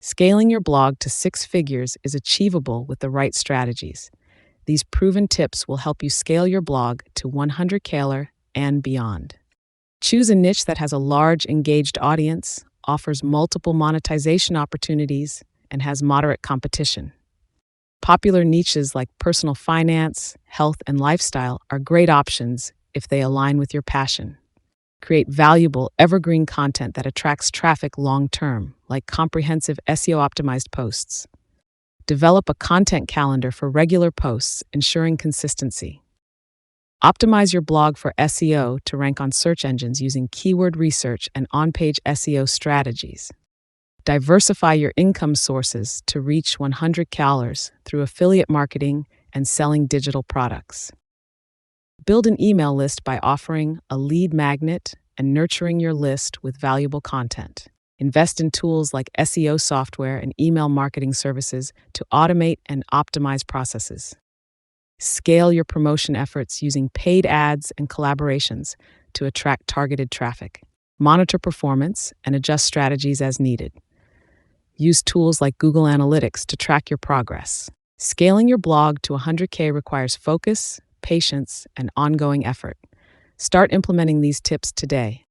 Scaling your blog to six figures is achievable with the right strategies. These proven tips will help you scale your blog to 100K and beyond. Choose a niche that has a large, engaged audience, offers multiple monetization opportunities, and has moderate competition. Popular niches like personal finance, health, and lifestyle are great options if they align with your passion. Create valuable, evergreen content that attracts traffic long term, like comprehensive SEO optimized posts. Develop a content calendar for regular posts, ensuring consistency. Optimize your blog for SEO to rank on search engines using keyword research and on page SEO strategies. Diversify your income sources to reach 100K through affiliate marketing and selling digital products. Build an email list by offering a lead magnet and nurturing your list with valuable content. Invest in tools like SEO software and email marketing services to automate and optimize processes. Scale your promotion efforts using paid ads and collaborations to attract targeted traffic. Monitor performance and adjust strategies as needed. Use tools like Google Analytics to track your progress. Scaling your blog to 100K requires focus, patience, and ongoing effort. Start implementing these tips today.